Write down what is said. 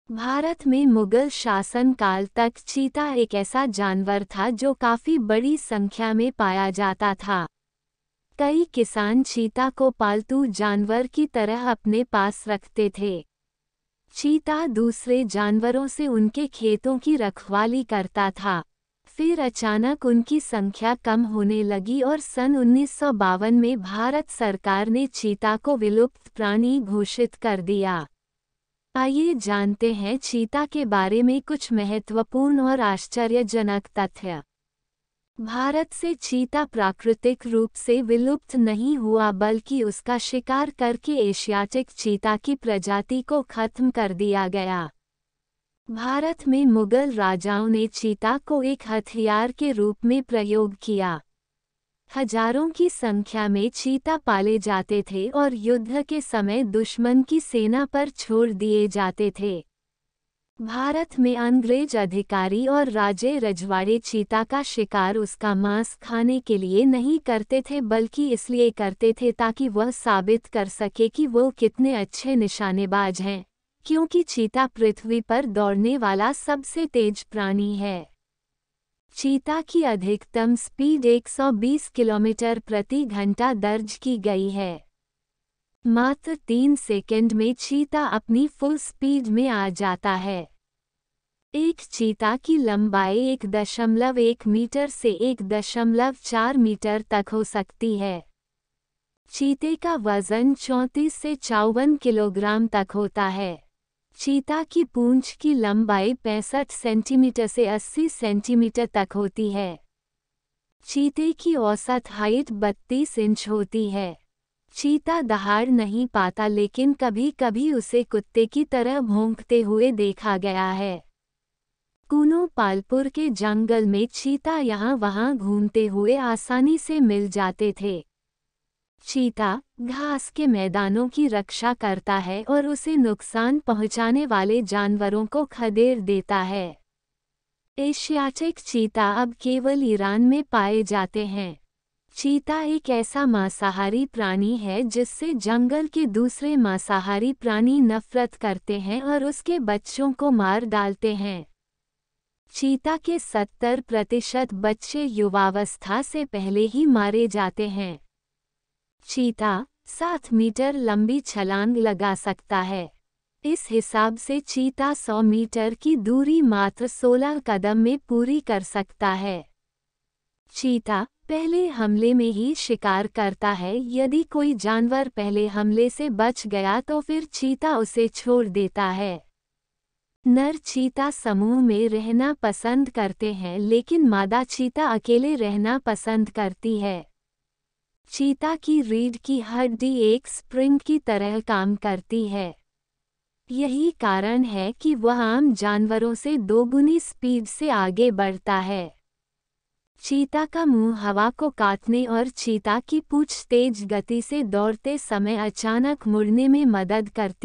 भारत में मुगल शासन काल तक चीता एक ऐसा जानवर था जो काफी बड़ी संख्या में पाया जाता था। कई किसान चीता को पालतू जानवर की तरह अपने पास रखते थे। चीता दूसरे जानवरों से उनके खेतों की रखवाली करता था। फिर अचानक उनकी संख्या कम होने लगी और सन 1952 में भारत सरकार ने चीता को विलुप्त प्राणी घोषित कर दिया। आइए जानते हैं चीता के बारे में कुछ महत्वपूर्ण और आश्चर्यजनक तथ्य। भारत से चीता प्राकृतिक रूप से विलुप्त नहीं हुआ बल्कि उसका शिकार करके एशियाटिक चीता की प्रजाति को खत्म कर दिया गया। भारत में मुगल राजाओं ने चीता को एक हथियार के रूप में प्रयोग किया। हजारों की संख्या में चीता पाले जाते थे और युद्ध के समय दुश्मन की सेना पर छोड़ दिए जाते थे। भारत में अंग्रेज अधिकारी और राजे रजवाड़े चीता का शिकार उसका मांस खाने के लिए नहीं करते थे बल्कि इसलिए करते थे ताकि वह साबित कर सके कि वो कितने अच्छे निशानेबाज हैं, क्योंकि चीता पृथ्वी पर दौड़ने वाला सबसे तेज प्राणी है। चीता की अधिकतम स्पीड 120 किलोमीटर प्रति घंटा दर्ज की गई है। मात्र 3 सेकंड में चीता अपनी फुल स्पीड में आ जाता है। एक चीता की लंबाई 1.1 मीटर से 1.4 मीटर तक हो सकती है। चीते का वजन 34 से 54 किलोग्राम तक होता है। चीता की पूंछ की लंबाई 65 सेंटीमीटर से 80 सेंटीमीटर तक होती है। चीते की औसत हाइट 32 इंच होती है। चीता दहाड़ नहीं पाता लेकिन कभी कभी उसे कुत्ते की तरह भौंकते हुए देखा गया है। कूनो पालपुर के जंगल में चीता यहाँ वहाँ घूमते हुए आसानी से मिल जाते थे। चीता घास के मैदानों की रक्षा करता है और उसे नुकसान पहुंचाने वाले जानवरों को खदेड़ देता है। एशियाटिक चीता अब केवल ईरान में पाए जाते हैं। चीता एक ऐसा मांसाहारी प्राणी है जिससे जंगल के दूसरे मांसाहारी प्राणी नफरत करते हैं और उसके बच्चों को मार डालते हैं। चीता के 70% बच्चे युवावस्था से पहले ही मारे जाते हैं। चीता 7 मीटर लंबी छलांग लगा सकता है। इस हिसाब से चीता 100 मीटर की दूरी मात्र 16 कदम में पूरी कर सकता है। चीता पहले हमले में ही शिकार करता है। यदि कोई जानवर पहले हमले से बच गया तो फिर चीता उसे छोड़ देता है। नर चीता समूह में रहना पसंद करते हैं लेकिन मादा चीता अकेले रहना पसंद करती है। चीता की रीढ़ की हड्डी एक स्प्रिंग की तरह काम करती है। यही कारण है कि वह आम जानवरों से दोगुनी स्पीड से आगे बढ़ता है। चीता का मुंह हवा को काटने और चीता की पूंछ तेज गति से दौड़ते समय अचानक मुड़ने में मदद करती